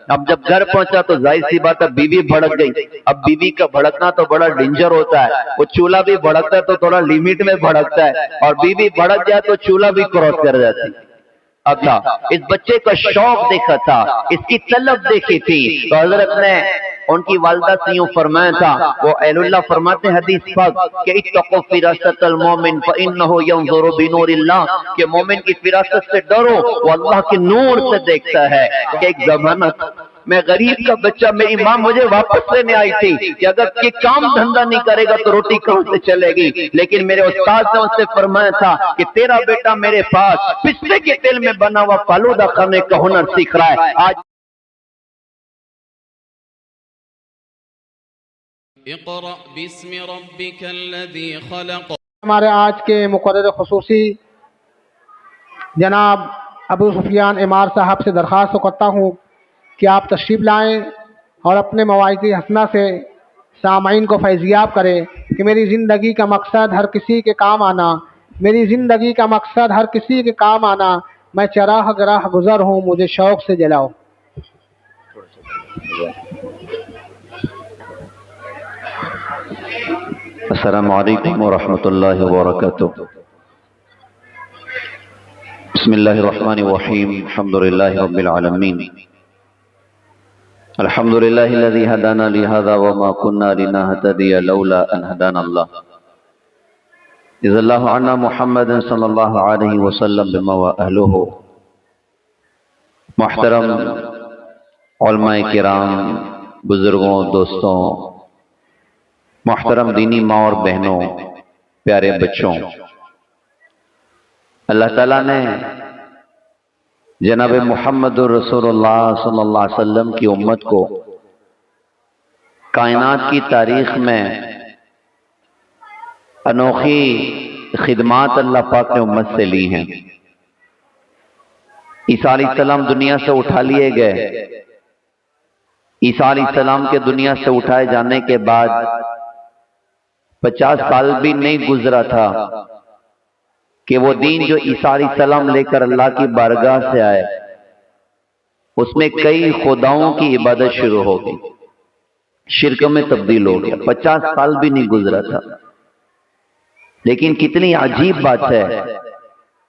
اب جب گھر پہنچا تو ظاہر سی بات ہے بیوی بھڑک گئی. اب بیوی کا بھڑکنا تو بڑا ڈینجر ہوتا ہے. وہ چولہا بھی بھڑکتا ہے تو تھوڑا لیمٹ میں بھڑکتا ہے, اور بیوی بھڑک جائے تو چولہا بھی کراس کر جاتی. تھا اس بچے کا شوق دیکھا تھا, اس کی طلب دیکھی تھی, تو حضرت نے ان کی والدہ سے یوں فرمایا تھا. وہ اہل اللہ فرماتے ہیں حدیث پاک کہ اتقوا فراست المومن فانه ينظر بنور اللہ, کہ مومن کی فراست سے ڈرو, وہ اللہ کے نور سے دیکھتا ہے. کہ ایک زمانہ میں غریب کا بچہ, میری ماں مجھے واپس لینے آئی تھی کہ اگر یہ کام دھندا نہیں کرے گا تو روٹی کہاں سے چلے گی, لیکن میرے استاد نے اس سے فرمایا تھا کہ تیرا بیٹا میرے پاس پستے کے تیل میں بنا ہوا فالودہ کھانے کا ہنر سیکھ رہا ہے. آج اقرأ باسم ربک الذی خلق. ہمارے آج کے مقرر خصوصی جناب ابو سفیان امار صاحب سے درخواست کرتا ہوں کہ آپ تشریف لائیں اور اپنے مواعظ حسنہ سے سامعین کو فیضیاب کریں کہ میری زندگی کا مقصد ہر کسی کے کام آنا, میری زندگی کا مقصد ہر کسی کے کام آنا, میں چراہ گراہ گزر ہوں, مجھے شوق سے جلاؤ. السلام علیکم ورحمۃ اللہ وبرکاتہ. بسم اللہ الرحمن الرحیم. الحمد للہ رب العالمین. الحمد للہ الذی ہدانا لہذا وما كنا لنہتدی لولا ان ہدانا اللہ. جزا اللہ عنا محمد صلی اللہ علیہ وسلم بما واہلہ. محترم علماء کرام, بزرگوں, دوستوں, محترم دینی ماں اور بہنوں, پیارے بچوں, اللہ تعالیٰ نے جناب محمد الرسول اللہ صلی اللہ علیہ وسلم کی امت کو کائنات کی تاریخ میں انوکھی خدمات اللہ پاک نے امت سے لی ہیں. عیسیٰ علیہ السلام دنیا سے اٹھا لیے گئے. عیسیٰ علیہ السلام کے دنیا سے اٹھائے جانے کے بعد 50 سال بھی نہیں گزرا تھا کہ وہ دین جو عیسیٰ علیہ السلام لے کر اللہ کی بارگاہ سے آئے, اس میں کئی خداؤں کی عبادت شروع ہو گئی, شرک میں تبدیل ہو گیا. 50 سال بھی نہیں گزرا تھا. لیکن کتنی عجیب بات ہے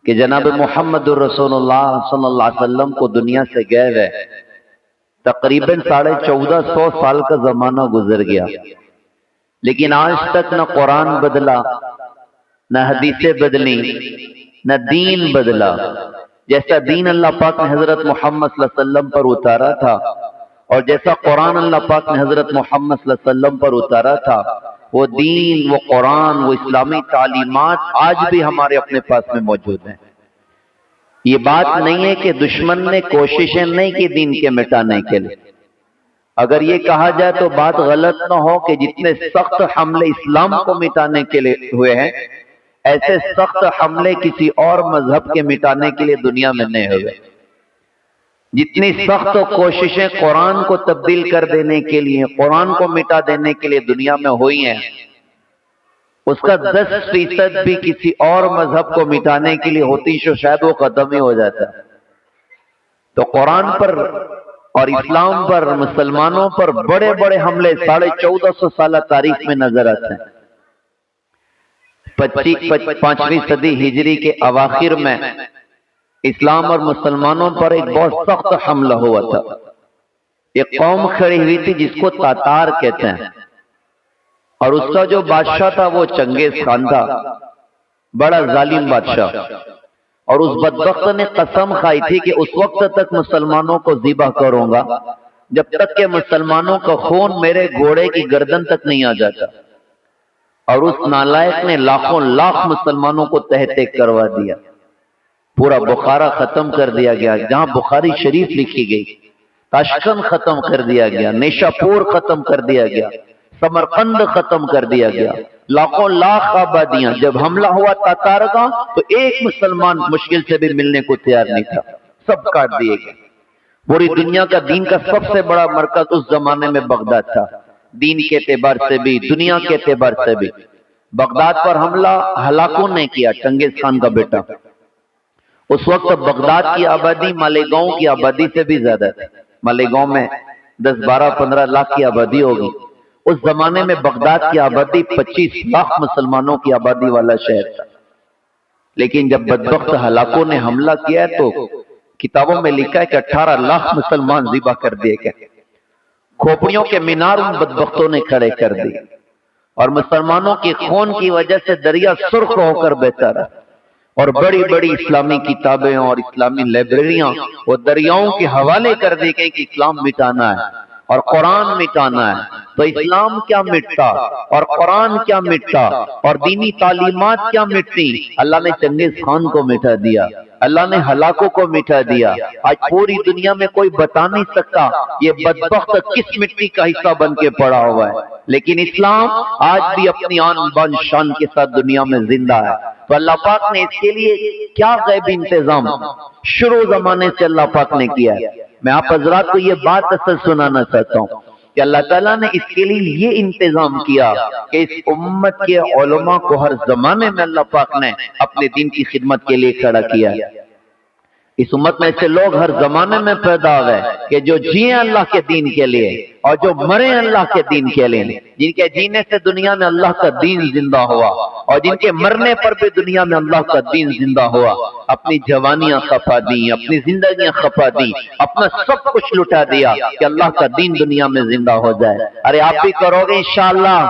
کہ جناب محمد الرسول اللہ صلی اللہ علیہ وسلم کو دنیا سے گئے ہوئے تقریباً 1450 سال کا زمانہ گزر گیا, لیکن آج تک نہ قرآن بدلا, نہ حدیثیں بدلی, نہ دین بدلا. جیسا دین اللہ پاک نے حضرت محمد صلی اللہ علیہ وسلم پر اتارا تھا, اور جیسا قرآن اللہ پاک نے حضرت محمد صلی اللہ علیہ وسلم پر اتارا تھا, وہ دین, وہ قرآن, وہ اسلامی تعلیمات آج بھی ہمارے اپنے پاس میں موجود ہیں. یہ بات نہیں ہے کہ دشمن نے کوششیں نہیں کی دین کے مٹانے کے لیے. اگر یہ کہا جائے تو بات غلط نہ ہو کہ جتنے سخت حملے اسلام کو مٹانے کے لیے ہوئے ہیں, ایسے سخت حملے کسی اور مذہب کے مٹانے کے لیے دنیا میں نہیں ہوئے. جتنی سخت کوششیں قرآن کو تبدیل کر دینے کے لیے, قرآن کو مٹا دینے کے لیے دنیا میں ہوئی ہیں, اس کا 10% بھی کسی اور مذہب کو مٹانے کے لیے ہوتی تو شاید وہ ختم ہی ہو جاتا. تو قرآن پر اور اسلام پر, مسلمانوں پر بڑے بڑے حملے 1450 سالہ تاریخ میں نظر آتے ہیں. 5ویں صدی ہجری کے اواخر میں اسلام اور مسلمانوں پر ایک بہت سخت حملہ ہوا تھا. ایک قوم کھڑی ہوئی تھی جس کو تاتار کہتے ہیں, اور اس کا جو بادشاہ تھا وہ چنگیز خان تھا, بڑا ظالم بادشاہ. اور اس بدبخت نے قسم کھائی تھی کہ اس وقت تک مسلمانوں کو ذبح کروں گا جب تک کہ مسلمانوں کا خون میرے گھوڑے کی گردن تک نہیں آ جاتا. اور اس نالائق نے لاکھوں لاکھ مسلمانوں کو تہ تہ کروا دیا. پورا بخارا ختم کر دیا گیا, جہاں بخاری شریف لکھی گئی. تاشقند ختم کر دیا گیا, نیشا پور ختم کر دیا گیا, سمرقند ختم کر دیا گیا. لاکھوں لاکھ آبادیاں. جب حملہ ہوا تاتار کا تو ایک مسلمان مشکل سے بھی ملنے کو تیار نہیں تھا, سب کاٹ دیے گئے. پوری دنیا کا دین کا سب سے بڑا مرکز اس زمانے میں بغداد تھا, دین کے اعتبار سے بھی, دنیا کے اعتبار سے بھی. بغداد پر حملہ ہلاکوں نے کیا, چنگیز خان کا بیٹا. اس وقت بغداد کی آبادی مالیگاؤں کی آبادی سے بھی زیادہ تھی. मालेगांव में 10, 12, 15 लाख की आबादी होगी। उस जमाने में बगदाद की आबादी 25 लाख मुसलमानों की आबादी वाला शहर था। लेकिन जब बदबख्त हलाकों ने हमला किया तो किताबों में लिखा है कि 18 लाख मुसलमान ज़िबा कर दिए गए। खोपड़ियों के मीनार उन बदबख्तों ने खड़े कर दिए और मुसलमानों के खून की वजह से दरिया सुर्ख होकर बहता रहा। और बड़ी बड़ी इस्लामी किताबें और इस्लामी लाइब्रेरियां वो दरियाओं के हवाले कर दी गई कि इस्लाम मिटाना है और कुरान मिटाना है। तो इस्लाम क्या मिटता और कुरान क्या मिटता और दीनी तालीमात क्या मिटती? अल्लाह ने चंगेज खान को मिटा दिया, अल्लाह ने हलाकों को मिटा दिया। आज पूरी दुनिया में कोई बता नहीं सकता ये बदबख्त किस मिट्टी का हिस्सा बन के पड़ा हुआ है, लेकिन इस्लाम आज भी अपनी आन बान शान के साथ दुनिया में जिंदा है। तो अल्लाह पाक ने इसके लिए क्या गैबी इंतजाम शुरू जमाने से अल्लाह पाक ने किया है। मैं आप हजरात को ये बात असल सुनाना चाहता हूँ कि अल्लाह ताला ने इसके लिए ये इंतजाम किया कि इस उम्मत के उलमा को हर जमाने में अल्लाह पाक ने अपने दीन की खिदमत के लिए खड़ा किया है। इस उम्मत में ऐसे लोग हर जमाने में पैदा हुए कि जो जिए अल्लाह के दीन के लिए और जो मरे अल्लाह के दीन के लिए, जिनके जीने से दुनिया में अल्लाह का दीन जिंदा हुआ और जिनके मरने पर भी दुनिया में अल्लाह का दीन जिंदा हुआ। अपनी जवानियां खपा दी, अपनी जिंदगियां खपा दी, अपना सब कुछ लुटा दिया कि अल्लाह का दीन दुनिया में जिंदा हो जाए। अरे आप भी करोगे इंशाअल्लाह?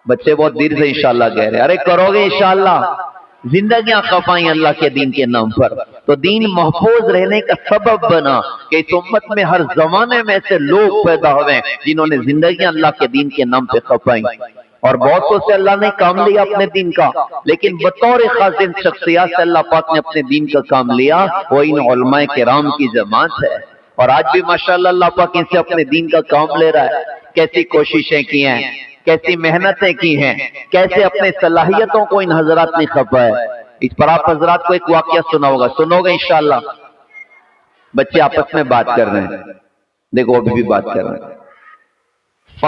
बच्चे बहुत देर से इंशाअल्लाह कह रहे, अरे करोगे इंशाअल्लाह? जिंदगियां खपाई अल्लाह के दीन के नाम पर। तो दीन महफूज रहने का सबब बना कि इस उम्मत में हर जमाने में ऐसे लोग पैदा हुए जिन्होंने जिंदगियां अल्लाह के दीन के नाम पे खपाई। और बहुतों से अल्लाह ने काम लिया अपने दीन का, लेकिन बतौर खास इन शख्सियत से अल्लाह पाक ने अपने दीन का काम लिया, वो इन उलमाए किराम की जमात है। और आज भी माशाअल्लाह अल्लाह पाक इनसे अपने दीन का काम ले रहा है। कैसी कोशिशें की हैं, कैसी मेहनतें की हैं, कैसे अपने सलाहियतों को इन हजरात ने खपा है। इस पर आप हजरात को एक वाकया सुना होगा, सुनोगे इंशाअल्लाह। बच्चे आपस में बात कर रहे हैं, देखो अभी भी बात कर रहे हैं।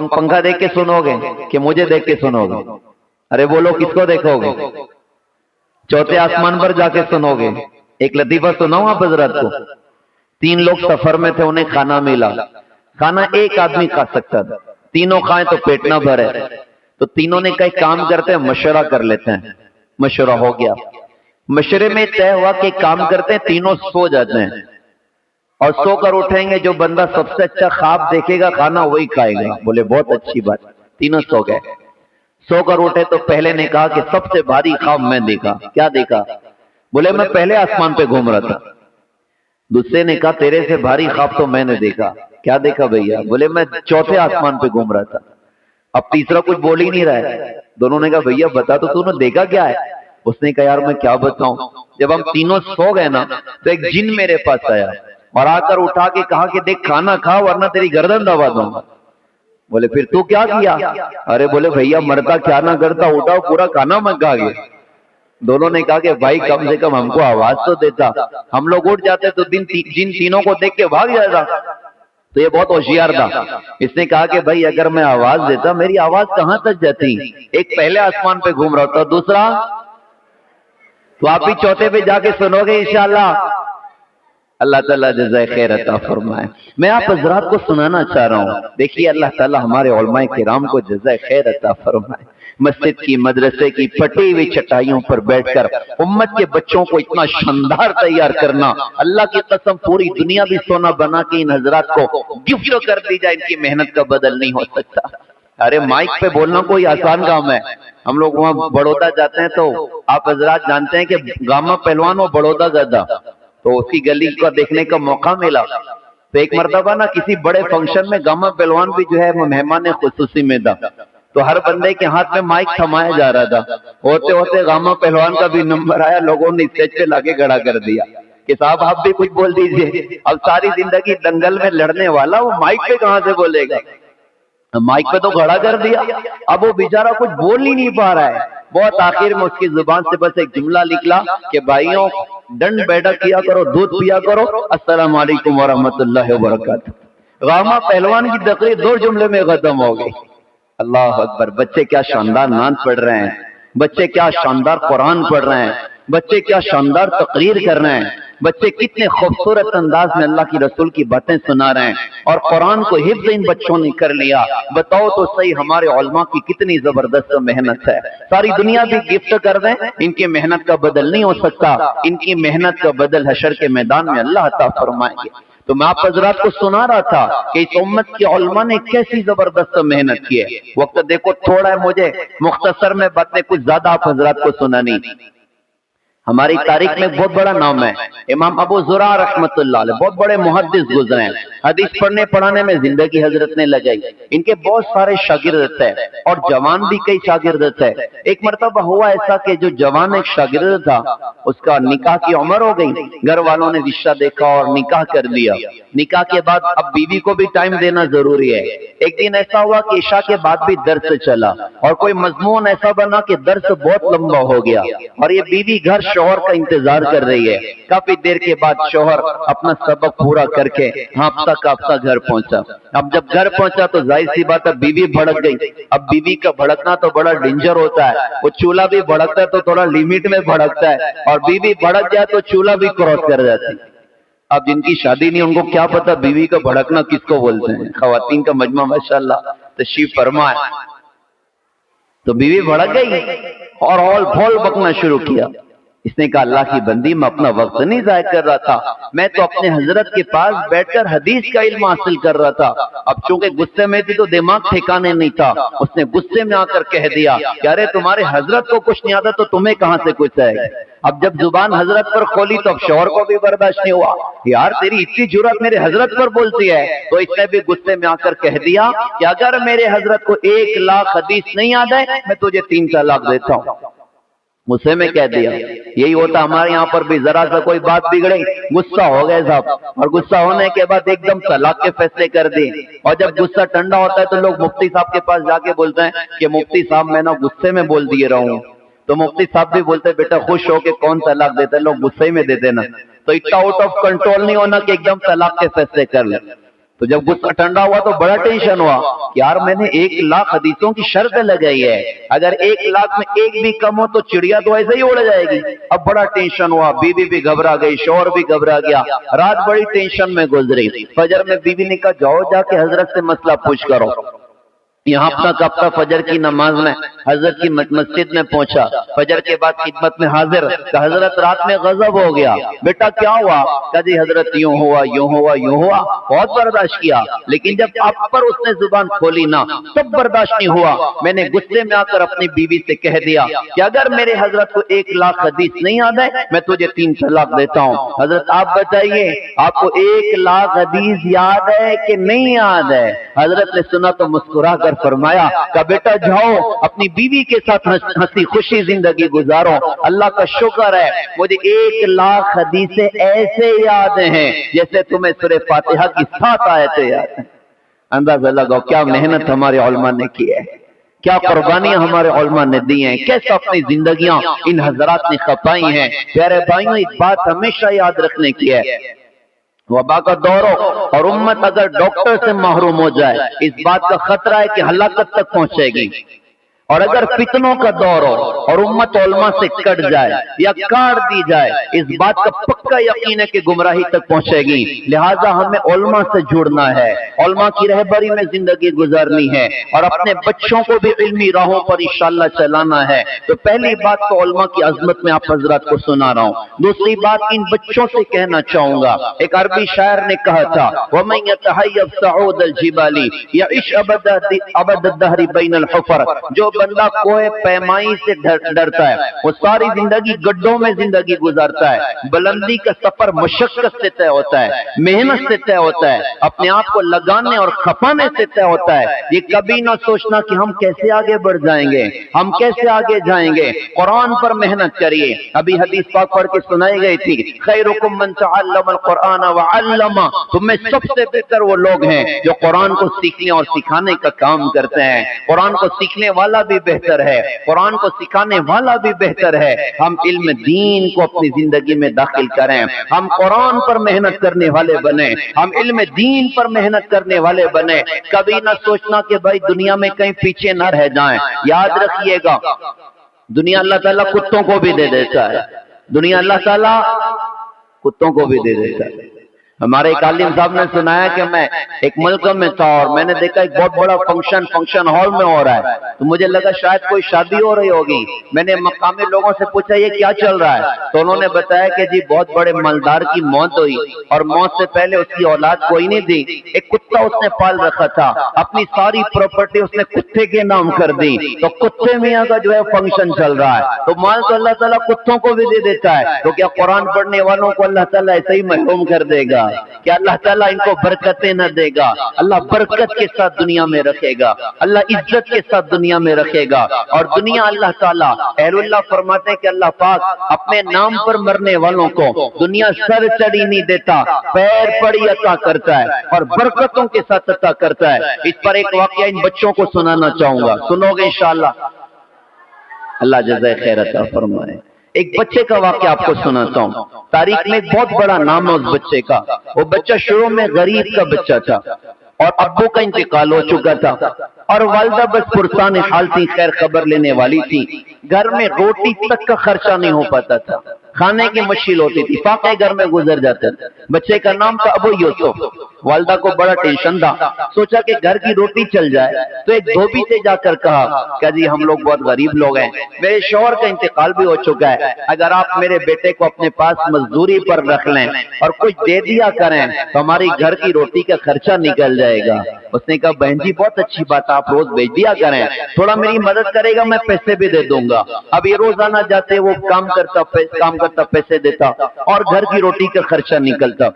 पंखा देख के सुनोगे कि मुझे देख के सुनोगे? अरे बोलो किसको देखोगे? चौथे आसमान पर जाके सुनोगे? एक लतीफा सुनाऊं आप हजरात को। 3 लोग सफर में थे, उन्हें खाना मिला। खाना एक आदमी खा सकता था, तीनों खाएं तो पेट ना भरे। तो तीनों ने कई काम करते हैं, मशवरा कर लेते हैं। मशवरा हो गया, मशवरे में तय हुआ कि काम करते हैं, तीनों सो जाते हैं और सोकर उठेंगे, जो बंदा सबसे अच्छा ख्वाब देखेगा खाना वही खाएगा। बोले बहुत अच्छी बात। तीनों सो गए। सोकर उठे तो पहले ने कहा कि सबसे भारी ख्वाब मैं देखा। क्या देखा? बोले मैं पहले आसमान पे घूम रहा था। दूसरे ने कहा तेरे से भारी ख्वाब तो मैंने देखा। क्या देखा भैया? बोले मैं चौथे आसमान पे घूम रहा था। अब तीसरा कुछ बोल ही नहीं रहा है। दोनों ने कहा भैया बता तो तूने देखा क्या है? उसने कहा यार मैं क्या बताऊं। जब हम तीनों सो गए ना तो एक जिन मेरे पास आया और आकर उठा के कहा कि देख खाना खा वरना तेरी गर्दन दबा दूंगा। बोले फिर तू क्या किया? अरे बोले भैया मरता क्या ना करता, उठाओ पूरा खाना मैं खा गया। दोनों ने कहा कि भाई कम से कम हमको आवाज तो देता, हम लोग उठ जाते तो जिन तीनों को देख के भाग जाता। तो ये बहुत होशियार था। इसने कहा कि भाई अगर मैं आवाज देता, मेरी आवाज कहां तक जाती? एक पहले आसमान पे घूम रहा था, दूसरा तो आप भी चौथे पे जाके सुनोगे इंशाअल्लाह। अल्लाह ताला जज़ाए खैर अता फरमाए। मैं आप हज़रात को सुनाना चाह रहा हूँ, देखिए अल्लाह ताला हमारे उलमाए किराम को जज़ाए खैर अता फरमाए। मस्जिद की मदरसे की फटी हुई चटाइयों पर बैठकर उम्मत के बच्चों को इतना शानदार तैयार करना, अल्लाह की कसम पूरी दुनिया भी सोना बना के इन हजरात को गिफ्ट कर दी जाए, इनकी मेहनत का बदल नहीं हो सकता। अरे माइक पे बोलना कोई आसान काम है। हम लोग वहाँ बड़ौदा जाते हैं तो आप हजरात जानते हैं कि गामा पहलवान वो बड़ौदा गदा, तो उसकी गली का देखने का मौका मिला। तो एक मर्तबा ना किसी बड़े फंक्शन में गामा पहलवान भी जो है वो मेहमान खुसूसी में था। तो हर बंदे के हाथ में माइक थमाया जा रहा था। होते होते गामा पहलवान का भी नंबर आया, लोगों ने स्टेज पे लाके खड़ा कर दिया कि साहब आप भी कुछ बोल दीजिए। अब सारी जिंदगी दंगल में लड़ने वाला वो माइक पे कहां से बोलेगा? माइक पे तो खड़ा कर दिया, अब वो बेचारा कुछ बोल ही नहीं पा रहा है। बहुत आखिर में उसकी जुबान से बस एक जुमला निकला कि भाइयों दंड बैठक किया करो, दूध पिया करो, अस्सलाम वालेकुम व रहमतुल्लाहि व बरकातहू। गामा पहलवान की तकरीर 2 जुमले में खत्म हो गई। अल्लाह अकबर। बच्चे क्या शानदार नात पढ़ रहे हैं, बच्चे क्या शानदार कुरान पढ़ रहे हैं, बच्चे क्या शानदार तकरीर कर रहे हैं। बच्चे कितने खूबसूरत अंदाज में अल्लाह की रसूल की बातें सुना रहे हैं और कुरान को हिफ्ज़ इन बच्चों ने कर लिया। बताओ तो सही हमारे उलमा की कितनी जबरदस्त मेहनत है। सारी दुनिया भी गिफ्ट कर दें, इनकी मेहनत का बदल नहीं हो सकता। इनकी मेहनत का बदल हशर के मैदान में अल्लाह अता फरमाएंगे। तो मैं आप हजरात को सुना रहा था कि इस उम्मत के उलमा ने कैसी जबरदस्त मेहनत की है। वक्त देखो थोड़ा है, मुझे मुख्तसर में बातें कुछ ज्यादा आप हजरात को सुनानी। हमारी तारीख में बहुत बड़ा नाम है इमाम अबू ज़ुरा रहमतुल्लाह अलैह, बहुत बड़े मुहद्दिस गुजरे हैं। हदीस पढ़ने पढ़ाने में जिंदगी हजरत ने लगाई। इनके बहुत सारे शागिर्द थे और जवान भी कई शागिर्द थे। एक मरतबा हुआ ऐसा कि जो जवान एक शागिर्द था उसका निकाह की उम्र हो गई, घर वालों ने रिश्ता देखा और निकाह कर लिया। निकाह के बाद अब बीवी को भी टाइम देना जरूरी है। एक दिन ऐसा हुआ कि इशा के बाद भी दर्स चला और कोई मजमून ऐसा बना कि दर्स बहुत लंबा हो गया और ये बीवी घर शोहर का इंतजार कर रही है। काफी देर के बाद शोहर अपना सबक पूरा करके हाँफता कांपता घर पहुंचा। अब जब घर पहुंचा तो जाहिर सी बात है बीवी भड़क गई। अब बीवी का भड़कना तो बड़ा डेंजर होता है। वो चूल्हा भी भड़कता है तो थोड़ा लिमिट में भड़कता है और बीवी भड़क जाए तो चूल्हा भी क्रॉस कर जाती है। अब जिनकी शादी नहीं उनको क्या पता बीवी का भड़कना किसको बोलते हैं। खवातीन का मजमा माशाल्लाह तशरीफ फरमा है। तो बीवी भड़क गई और हौल फौल बकना शुरू किया। इसने कहा अल्लाह की बंदी मैं अपना वक्त नहीं जाया कर रहा था, मैं तो अपने हजरत के पास बैठकर हदीस का इल्म हासिल कर रहा था। अब चूंकि गुस्से में थी तो दिमाग ठिकाने नहीं था। उसने गुस्से में आकर कह दिया कि अरे तुम्हारे हजरत को कुछ नहीं आता तो तुम्हें कहां से कुछ आएगा। अब जब जुबान हजरत पर खोली तो अब शौहर को भी बर्दाश्त नहीं हुआ। यार तेरी इतनी जुर्रत मेरे हजरत पर बोलती है। तो इसने भी गुस्से में आकर कह दिया कि अगर मेरे हजरत को 1 लाख हदीस नहीं याद है मैं तुझे 3 तलाक देता हूं। गुस्से में कह दिया। यही होता हमारे यहाँ पर भी, जरा सा कोई बात बिगड़े गुस्सा हो गए साहब, और गुस्सा होने के बाद एकदम तलाक के फैसले कर दिए। और जब गुस्सा ठंडा होता है तो लोग मुफ्ती साहब के पास जाके बोलते हैं कि मुफ्ती साहब मैं ना गुस्से में बोल दिए रहा हूं। तो मुफ्ती साहब भी बोलते बेटा खुश हो के कौन तलाक देता है, लोग गुस्से में दे देना। तो इतना आउट ऑफ कंट्रोल नहीं होना कि एकदम तलाक के फैसले कर ले। तो जब गुस्सा ठंडा हुआ तो बड़ा टेंशन हुआ कि यार मैंने 1 लाख हदीसों की शर्त लगाई है, अगर 1 लाख में एक भी कम हो तो चिड़िया तो ऐसे ही उड़ जाएगी। अब बड़ा टेंशन हुआ, बीवी भी घबरा गई, शौहर भी घबरा गया। रात बड़ी टेंशन में गुजरी। फजर में बीवी ने कहा जाओ जाके हजरत से मसला पूछ करो। यहाँ अपना कप्ता फजर की नमाज में हजरत की मस्जिद में पहुंचा। फजर के बाद खिदमत में हाजिर। हजरत रात में गजब हो गया। बेटा क्या हुआ? कभी हजरत यूं हुआ यूं हुआ यूं हुआ, बहुत बर्दाश्त किया, लेकिन जब आप पर उसने जुबान खोली ना तब बर्दाश्त नहीं हुआ। मैंने गुस्से में आकर अपनी बीवी से कह दिया कि अगर मेरे हजरत को 1 लाख हदीस नहीं याद है मैं तुझे 3 तलाक देता हूँ। हजरत आप बताइए आपको 1 लाख हदीस याद है कि नहीं याद है? हजरत ने सुना तो मुस्कुरा कर फरमाया का बेटा जाओ अपनी बीवी के साथ हंसी खुशी जिंदगी गुजारो। अल्लाह का शुक्र है मुझे 1 लाख हदीसें ऐसे याद हैं जैसे तुम्हें सूरह फातिहा की 7 आयतें याद हैं। अंदाजा लगाओ क्या मेहनत हमारे उलमा ने की है, क्या कुर्बानियां हमारे उलमा ने दी हैं, कैसे अपनी जिंदगियां इन हजरात ने खपाई हैं। प्यारे भाइयों एक बात हमेशा याद रखने की है, वबा का दौर हो और उम्मत अगर डॉक्टर से महरूम हो जाए इस बात का खतरा है कि हलाकत तक पहुंचेगी। और अगर फितनों का दौर हो और उम्मत उलमा से कट जाए या काट दी जाए इस बात का पक्का यकीन है कि गुमराही तक पहुंचेगी। लिहाजा हमें उलमा से जुड़ना है, उलमा की रहबरी में जिंदगी गुजारनी है और अपने बच्चों को भी इल्मी राहों पर इंशाअल्लाह चलाना है। तो पहली बात तो उलमा की अजमत में आप हजरात को सुना रहा हूँ। दूसरी बात इन बच्चों से कहना चाहूंगा, एक अरबी शायर ने कहा था वमन यतहय्यब सऊद अलजिबाली यइश अबद दहरी बैन अलहुफर, जो बंदा कोई पैमाई से डरता है वो सारी जिंदगी गड्ढों में जिंदगी गुजारता है। बुलंदी का सफर मशक्कत से तय होता है, मेहनत से तय होता है, अपने आप को लगाने और खपाने से तय होता है। ये कभी ना सोचना कि हम कैसे आगे बढ़ जाएंगे, हम कैसे आगे जाएंगे। कुरान पर मेहनत करिए। अभी हदीस पाक पढ़ के सुनाई गई थी खैरुकुम मन तअल्लमल कुरान व अल्लमा, तुम्हें सबसे बेहतर वो लोग हैं जो कुरान को सीखने और सिखाने का काम करते हैं। कुरान को सीखने वाला भी बेहतर है, कुरान को सिखाने वाला भी बेहतर है। हम इल्म दीन को अपनी जिंदगी में दाखिल करें, हम कुरान पर मेहनत करने वाले बने, हम इल्म दीन पर मेहनत करने वाले बने। कभी ना सोचना कि भाई दुनिया में कहीं पीछे ना रह जाएं। याद रखिएगा दुनिया अल्लाह ताला कुत्तों को भी दे देता है, दुनिया अल्लाह ताला कुत्तों को भी दे देता है। हमारे एक आलिम साहब ने सुनाया कि मैं एक मुल्क में था और मैंने देखा एक बहुत बड़ा फंक्शन हॉल में हो रहा है, तो मुझे लगा शायद कोई शादी हो रही होगी। मैंने मकामी लोगों से पूछा ये क्या चल रहा है, तो उन्होंने बताया कि जी बहुत बड़े मालदार की मौत हुई और मौत से पहले उसकी औलाद कोई नहीं थी, एक कुत्ता उसने पाल रखा था, अपनी सारी प्रॉपर्टी उसने कुत्ते के नाम कर दी, तो कुत्ते मियाँ का जो है फंक्शन चल रहा है। तो माल तो अल्लाह ताला कुत्तों को भी दे देता है, तो क्या कुरान पढ़ने वालों को अल्लाह ताला ऐसे ही महरूम कर देगा? क्या अल्लाह ताला इनको बरकतें न देगा? अल्लाह बरकत के साथ दुनिया में रखेगा, अल्लाह इज्जत के साथ दुनिया में रखेगा। और दुनिया अल्लाह ताला अहलुल्लाह फरमाते हैं कि अल्लाह पाक अपने नाम पर मरने वालों को दुनिया सर चढ़ी नहीं देता, पैर पड़ी अता करता है और बरकतों के साथ अता करता है। इस पर एक वाकया इन बच्चों को सुनाना चाहूंगा, सुनोगे इंशाअल्लाह? अल्लाह जज़ाए खैर अता फरमाए। एक बच्चे का वाकया आपको सुनाता हूँ। तारीख में एक बहुत बड़ा नाम है उस बच्चे का। वो बच्चा शुरू में गरीब का बच्चा था और अब्बू का इंतकाल हो चुका था और वालिदा बस पुरसान हाल थी, खैर खबर लेने वाली थी। घर में रोटी तक का खर्चा नहीं हो पाता था, खाने की मुश्किल होती थी, फाके घर में गुजर जाते थे। बच्चे का नाम था अबू यूसुफ। वालिदा को बड़ा टेंशन था, सोचा कि घर की रोटी चल जाए, तो एक धोबी से जाकर कहा कि जी हम लोग बहुत गरीब लोग हैं, मेरे शौहर का इंतकाल भी हो चुका है, अगर आप मेरे बेटे को अपने पास मजदूरी पर रख लें और कुछ दे दिया करें तो हमारी घर की रोटी का खर्चा निकल जाएगा। उसने कहा बहन जी बहुत अच्छी बात, आप रोज भेज दिया करें, थोड़ा मेरी मदद करेगा, मैं पैसे भी दे दूंगा। अब ये रोजाना जाते वो काम करता पैसे देता और घर की रोटी का खर्चा निकलता।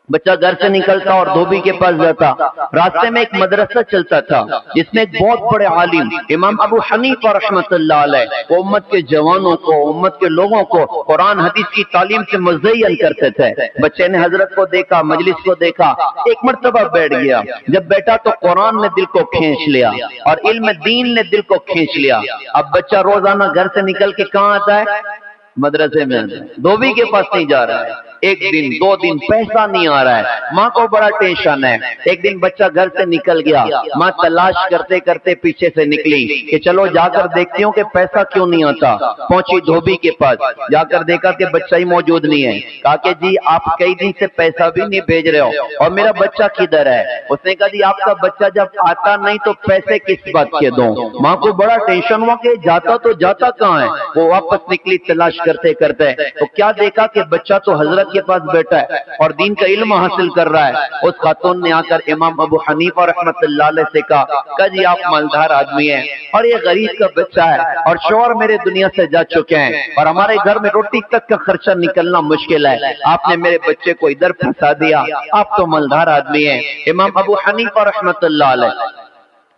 बच्चा घर से निकलता और धोबी के पास जाता। रास्ते में एक मदरसा चलता था जिसमें एक बहुत बड़े आलिम इमाम अबू हनीफा रहमतुल्लाह अलैह वो उम्मत के जवानों को, उम्मत के लोगों को कुरान हदीस की तालीम से मुज़य्यन करते थे। बच्चे ने हजरत को देखा, मजलिस को देखा, एक मर्तबा बैठ गया। जब बैठा तो कुरान ने दिल को खींच लिया और इल्म दीन ने दिल को खींच लिया। अब बच्चा रोजाना घर से निकल के कहाँ आता है? मदरसे में। धोबी के पास नहीं जा रहा है, एक दिन दो दिन पैसा नहीं आ रहा है, माँ को बड़ा टेंशन है। एक दिन बच्चा घर से निकल गया, माँ तलाश करते करते पीछे से निकली कि चलो जाकर देखती हूँ कि पैसा क्यों नहीं आता। पहुंची धोबी के पास, जाकर देखा कि बच्चा ही मौजूद नहीं है। कहा कि जी आप कई दिन से पैसा भी नहीं भेज रहे हो और मेरा बच्चा किधर है? उसने कहा जी आपका बच्चा जब आता नहीं तो पैसे किस बात के दूं? माँ को बड़ा टेंशन हुआ कि जाता तो जाता कहाँ है। वो वापस निकली तलाश करते करते, तो क्या देखा कि बच्चा तो हजरत के पास बैठा है और दीन का इल्म हासिल कर रहा है। उस खातून ने आकर इमाम अबू हनीफा रहमतुल्लाह अलैह से कहा जी आप मालदार आदमी हैं और ये गरीब का बच्चा है और शौहर मेरे दुनिया से जा चुके हैं और हमारे घर में रोटी तक का खर्चा निकलना मुश्किल है, आपने मेरे बच्चे को इधर फंसा दिया, आप तो मालदार आदमी हैं। इमाम अबू हनीफा रहमतुल्लाह अलैह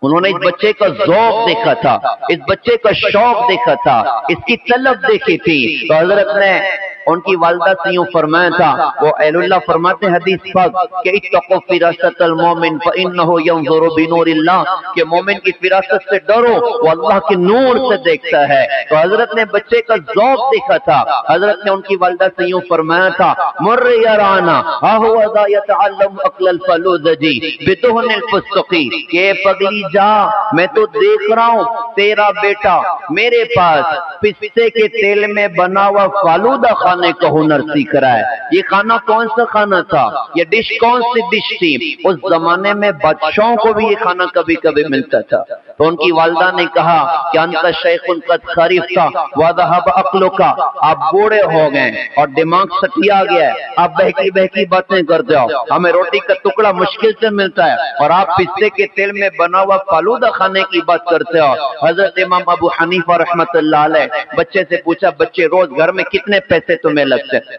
उन्होंने इस बच्चे का ज़ौक़ देखा था, इस बच्चे का शौक देखा था, इसकी तलब देखी थी। तो हजरत ने उनकी वालिदा से यूं फरमाया था, वो अहलुल्लाह फरमाते हदीस पाक कि इत्तक़ू फ़िरासतल मोमिन फ़इन्नहु यंज़ुरु बिनूरिल्लाह, कि मोमिन की फिरासत से डरो, वो अल्लाह के नूर से देखता है। तो हजरत ने बच्चे का ज़ौक़ देखा था। हजरत ने उनकी वालिदा से यूं फरमाया था मुर्र यराना अहुवा यतअल्लम अक़लल फ़लूज़जी बिदुहनिल फ़ुस्क़ी, के पगली जा मैं तो देख रहा हूँ तेरा बेटा मेरे पास पिस्ते के तेल में बना हुआ फालूदा खाने का हुनर सीख रहा है। ये खाना कौन सा खाना था? ये डिश कौन सी डिश थी? उस जमाने में बादशाहों को भी ये खाना कभी कभी मिलता था। तो उनकी वालिदा ने कहा कि अंत शेखुन कद खरीफ्ता व ज़हब अक़लुका, आप बूढ़े हो गए और दिमाग सटिया गया है, आप बहकी बहकी बातें करते हो, हमें रोटी का टुकड़ा मुश्किल से मिलता है और आप पिस्ते के तेल में बना हुआ फालूदा खाने की बात करते हो। हजरत इमाम अबू हनीफा रहमतुल्लाह अलैह बच्चे से पूछा बच्चे रोज घर में कितने पैसे तुम्हें लगते हैं?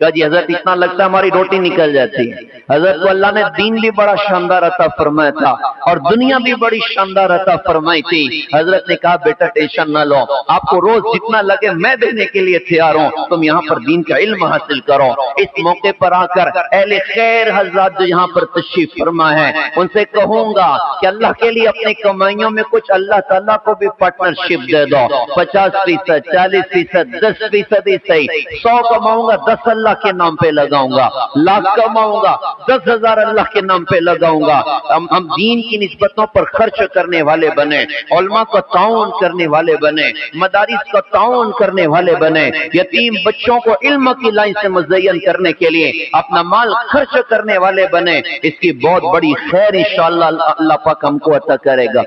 कहा जी हजरत इतना लगता है हमारी रोटी निकल जाती है। हजरत को अल्लाह ने दीन भी बड़ा शानदार अता फरमाया था और दुनिया भी बड़ी शानदार अता फरमाई थी। हजरत ने कहा बेटा टेंशन ना लो, आपको रोज जितना लगे मैं देने के लिए तैयार हूँ, तुम यहाँ पर दीन का इल्म हासिल करो। इस मौके पर आकर अहले खैर हजरत जो यहाँ पर तशरीफ फरमा है उनसे कहूंगा कि अल्लाह के लिए अपनी कमाइयों में कुछ अल्लाह ताला को भी पार्टनरशिप दे दो। 50%, 40%, 10% ही सही, 100 कमाऊंगा 10 अल्लाह अल्लाह के नाम पे लगाऊंगा, लाख कमाऊंगा, 10,000 अल्लाह के नाम पे लगाऊंगा। हम दीन की निस्बतों पर खर्च करने वाले बने, उलमा का ताउन करने वाले बने, मदारिस का ताउन करने वाले बने, यतीम बच्चों को इल्म की लाइन से मुज़य्यन करने के लिए अपना माल खर्च करने वाले बने। इसकी बहुत बड़ी खैर इंशाअल्लाह अल्लाह पाक हमको अता करेगा।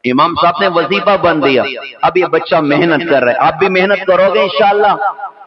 इमाम साहब ने वजीफा बन दिया, अब ये बच्चा मेहनत कर रहा है, आप भी मेहनत करोगे इंशाअल्लाह।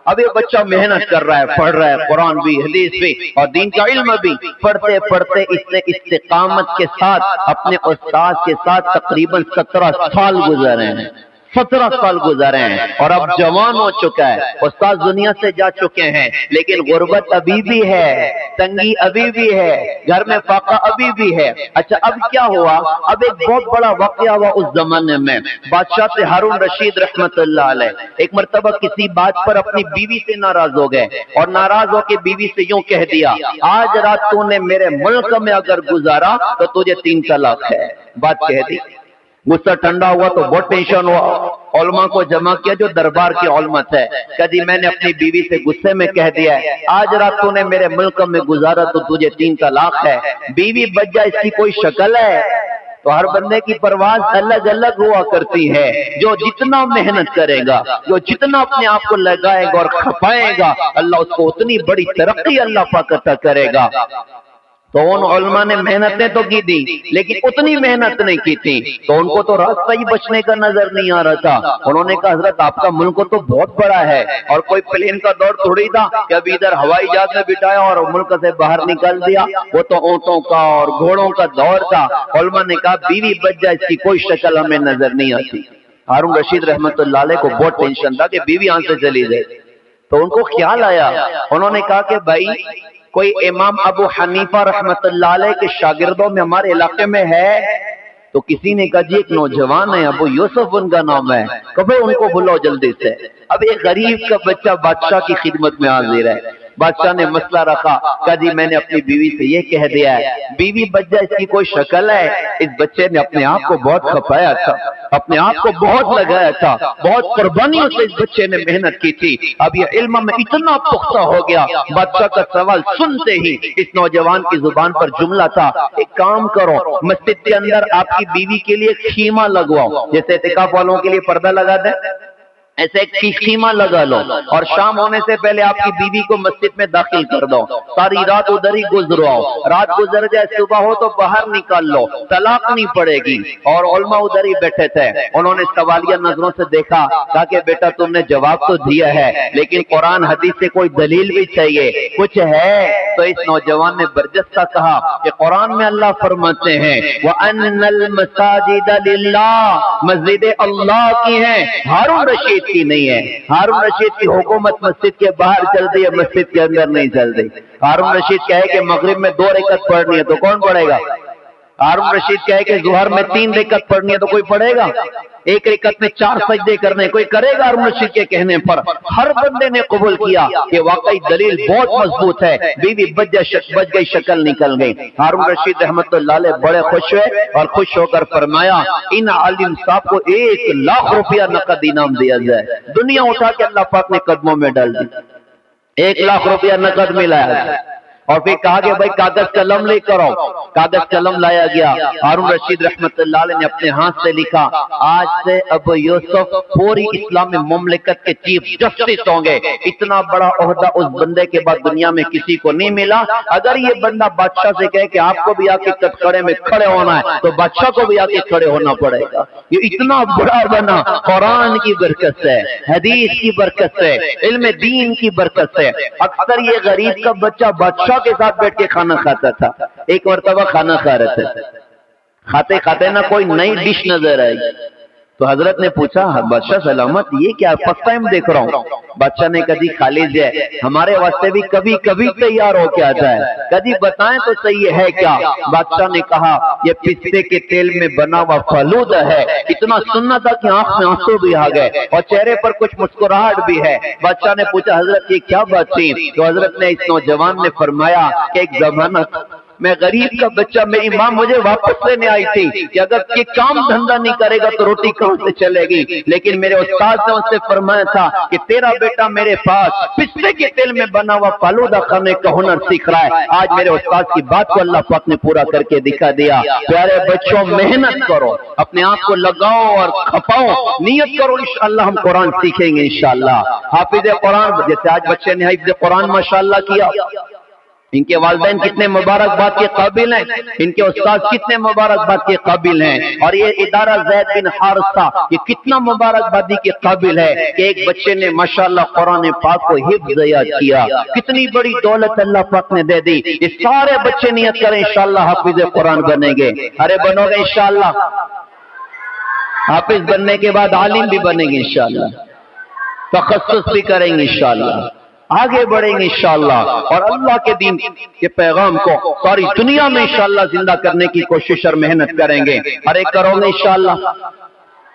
अब ये बच्चा मेहनत कर रहा है, पढ़ रहा है, कुरान भी, हदीस भी और दीन का इल्म भी। पढ़ते पढ़ते इसने इस्तिकामत के साथ अपने उस्ताद के साथ तकरीबन 17 साल गुजरे हैं, 17 साल गुजरे हैं और अब जवान हो चुका है। उस्ताद दुनिया से जा चुके हैं, लेकिन गुर्बत अभी भी है, तंगी अभी भी है, घर में फाका अभी भी है। अच्छा, अब क्या हुआ? अब एक बहुत बड़ा वाकया हुआ उस जमाने में। बादशाह से हारून रशीद रहमतुल्लाह अलैह एक मर्तबा किसी बात पर अपनी बीवी से नाराज हो गए और नाराज होकर बीवी से यूं कह दिया, आज रात तूने मेरे मुल्क में अगर गुजारा तो तुझे 3 तलाक है। बात कह दी। गुस्सा ठंडा हुआ तो बहुत टेंशन हुआ, उलमा को जमा किया जो दरबार की उलमत है। कभी मैंने अपनी बीवी से गुस्से में कह दिया है, आज रात तूने मेरे मुल्क में गुजारा तो तुझे 3 तलाक है। बीवी बच जाए इसकी कोई शक्ल है? तो हर बंदे की परवाज अलग अलग हुआ करती है। जो जितना मेहनत करेगा, जो जितना अपने आप को लगाएगा और खपाएगा, अल्लाह उसको उतनी बड़ी तरक्की अल्लाह पाक अता करेगा। तो उन उलमा ने मेहनतें तो की थी, लेकिन उतनी मेहनत नहीं की थी, तो उनको तो रास्ता ही बचने का नजर नहीं आ रहा था। उन्होंने कहा, हजरत आपका मुल्क तो बहुत बड़ा है और कोई प्लेन का दौर थोड़ी था कि अभी इधर हवाई जहाज में बिठाया और मुल्क से बाहर निकाल दिया। वो तो ऊंटों का और घोड़ों का दौर था। उलमा ने कहा, बीवी बच जाए इसकी कोई शक्ल हमें नजर नहीं आती। हारून रशीद रहमतुल्लाह अलैह को बहुत टेंशन था कि बीवी यहाँ से चली जाए। तो उनको ख्याल आया, उन्होंने कहा कि भाई कोई इमाम अबू हनीफा रहमतुल्लाह अलैह के शागिर्दों में हमारे इलाके में है? तो किसी ने कहा, जी एक नौजवान है, अबू यूसुफ उनका नाम है, कभी उनको बुलाओ जल्दी से। अब एक गरीब का बच्चा बादशाह की खिदमत में हाजिर है। बादशाह ने मसला रखा, कहा जी मैंने अपनी बीवी से ये कह दिया है, बीवी बच जाए इसकी कोई शक्ल है? इस बच्चे ने अपने आप को बहुत खपाया था, अपने आप को बहुत लगाया था, बहुत कुर्बानियों से इस बच्चे ने मेहनत की थी। अब ये इल्म में इतना पुख्ता हो गया, बादशाह का सवाल सुनते ही इस नौजवान की जुबान पर जुमला था, एक काम करो, मस्जिद के अंदर आपकी बीवी के लिए खीमा लगवाओ, जैसे इतिकाफ वालों के लिए पर्दा लगा दे, ऐसे एक खीमा लगा लो और शाम होने से पहले आपकी बीवी को मस्जिद में दाखिल कर दो, सारी रात उधर ही गुजराओ, रात गुजर जाए सुबह हो तो बाहर निकाल लो, तलाक नहीं पड़ेगी। और उलमा उधर ही बैठे थे, उन्होंने सवालिया नजरों से देखा, कहा कि बेटा तुमने जवाब तो दिया है, लेकिन कुरान हदीस से कोई दलील भी चाहिए, कुछ है? तो इस नौजवान ने बरजस्ता कहा कि कुरान में अल्लाह फरमाते हैं, वअन्नल मसाजिद लिल्लाह, मस्जिदें अल्लाह की हैं, हारून रशीद की नहीं है। हारून रशीद की हुकूमत मस्जिद के बाहर चलती है, मस्जिद के अंदर नहीं चलती। हारून रशीद कहे कि मगरिब में 2 रकात पढ़नी है तो कौन पढ़ेगा? हारून रशीद कहे कि ज़ुहर में 3 रकात पढ़नी है तो कोई पढ़ेगा? 1 रकात में 4 सजदे करने कोई करेगा? हारून रशीद के कहने पर हर बंदे ने कबूल किया कि वाकई दलील बहुत मजबूत है, बीवी बच गई, शक्ल निकल गई। हारून रशीद रहमतुल्लाह अलैह बड़े खुश हुए और खुश होकर फरमाया, इन आलिम साहब को 1 लाख रुपया नकद इनाम दिया जाए। दुनिया उठा के अल्लाह पाक ने कदमों में डाल दी, 1 लाख रुपया नकद मिला है। और फिर कहा कि भाई कागज कलम ले करो, कागज कलम लाया गया। हारून रशीद रहमतुल्लाह अलैह ने अपने हाथ से लिखा, आज से अबू यूसुफ पूरी इस्लामी मुमलिकत के चीफ जस्टिस होंगे। इतना बड़ा ओहदा उस बंदे के बाद दुनिया में किसी को नहीं मिला। अगर ये बंदा बादशाह से कहे कि आपको भी आके कटखड़े में खड़े होना है, तो बादशाह को भी आके खड़े होना पड़ेगा। ये इतना बड़ा बना कुरान की बरकत से, हदीस की बरकत से, इल्म दीन की बरकत से। अक्सर ये गरीब का बच्चा बादशाह के साथ बैठ के खाना खाता था। एक मरतबा खाना खा रहे थे, खाते खाते ना कोई नई डिश नजर आई, तो हजरत ने पूछा, बादशाह सलामत ये क्या, फर्स्ट टाइम देख रहा हूँ। बादशाह ने कभी खालिज है, हमारे वास्ते भी कभी कभी तैयार होके आता है, कभी बताएं तो सही है क्या? बादशाह ने कहा, ये पिस्ते के तेल में बना हुआ फलूदा है। इतना सुनना था कि आंख में आंसू भी आ गए और चेहरे पर कुछ मुस्कुराहट भी है। बादशाह ने पूछा, हजरत ये क्या बात थी? तो हजरत ने, इस नौजवान ने फरमाया कि एक जमाना میں غریب کا بچہ، میری ماں مجھے واپس لینے آئی تھی کہ اگر یہ کام دھندا نہیں کرے گا تو روٹی کہاں سے چلے گی، لیکن میرے استاد نے اس سے فرمایا تھا کہ تیرا بیٹا میرے پاس پستے کے تیل میں بنا ہوا فالودہ کھانے کا ہنر سیکھ رہا ہے۔ آج میرے استاد کی بات کو اللہ پاک نے پورا کر کے دکھا دیا۔ پیارے بچوں، محنت کرو، اپنے آپ کو لگاؤ اور کھپاؤ، نیت کرو، انشاءاللہ ہم قرآن سیکھیں گے انشاءاللہ۔ حافظ قرآن، جیسے آج بچے نے حفظ قرآن ماشاءاللہ کیا، ان کے والدین کتنے مبارکباد کے قابل ہیں، ان کے استاد کتنے مبارکباد کے قابل ہیں، اور یہ ادارہ زید بن حارثہ یہ کتنا مبارکبادی کے قابل ہے کہ ایک بچے نے ماشاءاللہ قرآن پاک کو حفظ یاد کیا، کتنی بڑی دولت اللہ پاک نے دے دی۔ یہ سارے بچے نیت کریں انشاءاللہ حافظ قرآن بنیں گے۔ ارے بنو گے انشاءاللہ، حافظ بننے کے بعد عالم بھی بنیں گے انشاءاللہ، تخصص بھی کریں گے انشاءاللہ، آگے بڑھیں گے انشاءاللہ، اور اللہ کے دین کے پیغام کو ساری دنیا میں انشاءاللہ زندہ کرنے کی کوشش اور محنت کریں گے۔ اور ایک کرو گے انشاءاللہ۔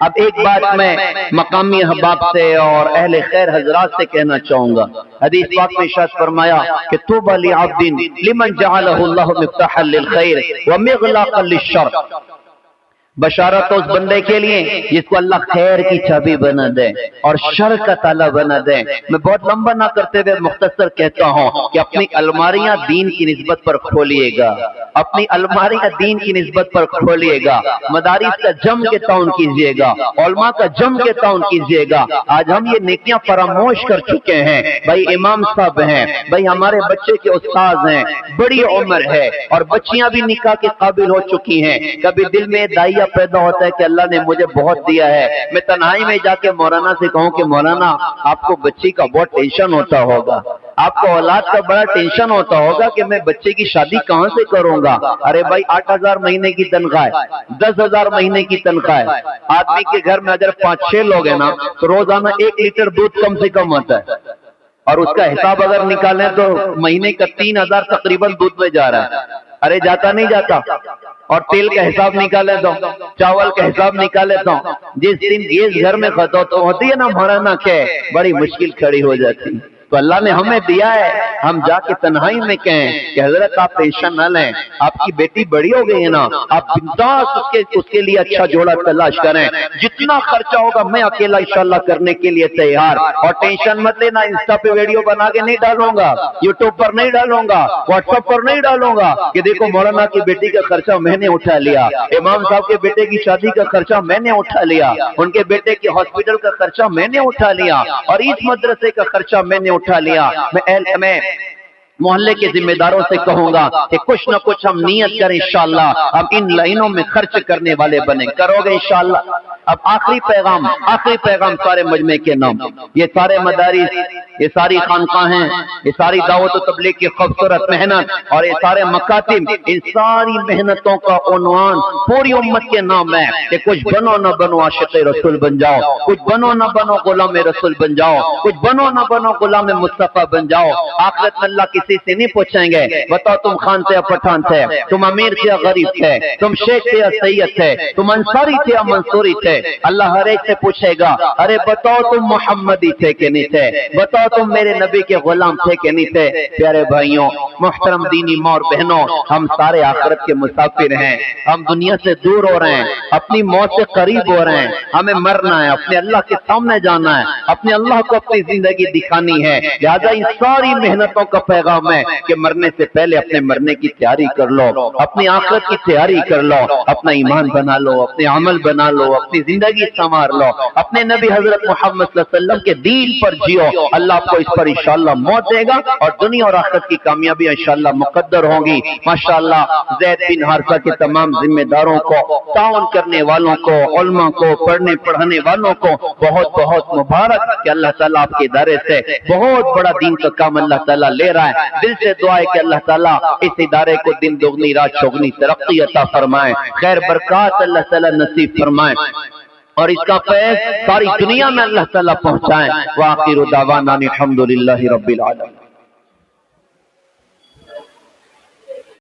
اب ایک بات میں مقامی احباب سے اور اہل خیر حضرات سے کہنا چاہوں گا۔ حدیث پاک میں ارشاد فرمایا کہ طوبی لعبد لمن جعلہ اللہ مفتاحا للخیر ومغلاقا للشر، بشارت اس بندے کے لیے جس کو اللہ خیر کی چابی بنا دے اور شر کا تالا بنا دے۔ میں بہت لمبا نہ کرتے ہوئے مختصر کہتا ہوں کہ اپنی الماریاں دین کی نسبت پر کھولیے گا، اپنی الماریاں دین کی نسبت پر کھولیے گا، مدارس کا جم کے تعاون کیجیے گا، علماء کا جم کے تعاون کیجیے گا۔ آج ہم یہ نیکیاں فراموش کر چکے ہیں۔ بھائی امام صاحب ہیں، بھائی ہمارے بچے کے استاذ ہیں، بڑی عمر ہے اور بچیاں بھی نکاح کے قابل ہو چکی ہیں۔ کبھی دل میں داعیہ پیدا ہوتا ہے کہ اللہ نے مجھے بہت دیا ہے، میں تنہائی میں جا کے مولانا سے کہوں کہ مولانا آپ کو بچی کا بہت ٹینشن ہوتا ہوگا، آپ کو اولاد کا بڑا ٹینشن ہوتا ہوگا کہ میں بچے کی شادی کہاں سے کروں گا۔ ارے بھائی 8,000 مہینے کی تنخواہ ہے، 10,000 مہینے کی تنخواہ ہے، آدمی کے گھر میں اگر 5-6 لوگ ہیں نا تو روزانہ 1 لیٹر دودھ کم سے کم ہوتا ہے، اور اس کا حساب اگر نکالیں تو مہینے کا 3,000 تقریباً دودھ میں جا رہا ہے۔ ارے جاتا نہیں جاتا؟ اور تیل کا حساب نکالے تو، چاول کا حساب نکالے تو، جس دن گیس گھر میں ختم ہوتی ہے نا مولانا کہ بڑی مشکل کھڑی ہو جاتی۔ تو اللہ نے ہمیں دیا ہے، ہم جا کے تنہائی میں کہیں کہ حضرت آپ ٹینشن نہ لیں، آپ کی بیٹی بڑی ہو گئی ہے نا، آپ بنداس اس کے لیے اچھا جوڑا تلاش کریں، جتنا خرچہ ہوگا میں اکیلا انشاءاللہ کرنے کے لیے تیار۔ اور ٹینشن مت لینا، انسٹا پہ ویڈیو بنا کے نہیں ڈالوں گا، یوٹیوب پر نہیں ڈالوں گا، واٹس ایپ پر نہیں ڈالوں گا کہ دیکھو مولانا کی بیٹی کا خرچہ میں نے اٹھا لیا، امام صاحب کے بیٹے کی شادی کا خرچہ میں نے اٹھا لیا، ان کے بیٹے کے ہاسپٹل کا خرچہ میں نے اٹھا لیا، اور اس مدرسے کا خرچہ میں نے اٹھا لیا۔ میں محلے کے ذمہ داروں سے کہوں گا کہ کچھ نہ کچھ ہم نیت کریں انشاءاللہ، ہم ان لائنوں میں خرچ کرنے والے بنیں، کرو گے انشاءاللہ۔ اب آخری پیغام سارے مجمع کے نام، یہ سارے مدارس، یہ ساری خانقاہیں، یہ ساری دعوت و تبلیغ کی خوبصورت محنت اور یہ سارے مکاتب، ان ساری محنتوں کا عنوان پوری امت کے نام ہے کہ کچھ بنو نہ بنو عاشق رسول بن جاؤ، کچھ بنو نہ بنو غلام رسول بن جاؤ، کچھ بنو نہ بنو غلام مصطفیٰ بن جاؤ۔ آخرت میں اللہ کسی سے نہیں پوچھیں گے بتاؤ تم خان تھے یا پٹھان تھے، تم امیر تھے یا غریب تھے، تم شیخ تھے یا سید تھے، تم انصاری تھے یا منصوری تھے۔ اللہ ہر ایک سے پوچھے گا ارے بتاؤ تم محمدی تھے کہ نہیں تھے، بتاؤ تم میرے نبی کے غلام تھے کہ نہیں تھے۔ پیارے بھائیوں، محترم دینی ماں اور بہنوں، ہم سارے آخرت کے مسافر ہیں، ہم دنیا سے دور ہو رہے ہیں، اپنی موت سے قریب ہو رہے ہیں، ہمیں مرنا ہے، اپنے اللہ کے سامنے جانا ہے، اپنے اللہ کو اپنی زندگی دکھانی ہے۔ لہذا ان ساری محنتوں کا پیغام ہے کہ مرنے سے پہلے اپنے مرنے کی تیاری کر لو، اپنی آخرت کی تیاری کر لو، اپنا ایمان بنا لو، اپنے عمل بنا لو، اپنی زندگی سنوار لو، اپنے نبی حضرت محمد صلی اللہ علیہ وسلم کے دین پر جیو۔ اللہ آپ کو اس پر انشاءاللہ موت دے گا اور دنیا اور آخرت کی کامیابی انشاءاللہ مقدر ہوں گی۔ ماشاءاللہ زید بن حارثہ کے تمام ذمہ داروں کو، تعاون کرنے والوں کو، علماء کو، پڑھنے پڑھانے والوں کو بہت بہت مبارک کہ اللہ تعالیٰ آپ کے ادارے سے بہت بڑا دین کا کام اللہ تعالیٰ لے رہا ہے۔ دل سے دعا ہے کہ اللہ تعالیٰ اس ادارے کو دن دوگنی رات چوگنی ترقی عطا فرمائے، خیر برکات اللہ تعالیٰ نصیب فرمائے، اور اس کا فیض ساری دنیا میں اللہ تعالیٰ پہنچائے۔ وآخر دعوانا الحمدللہ رب العالمین۔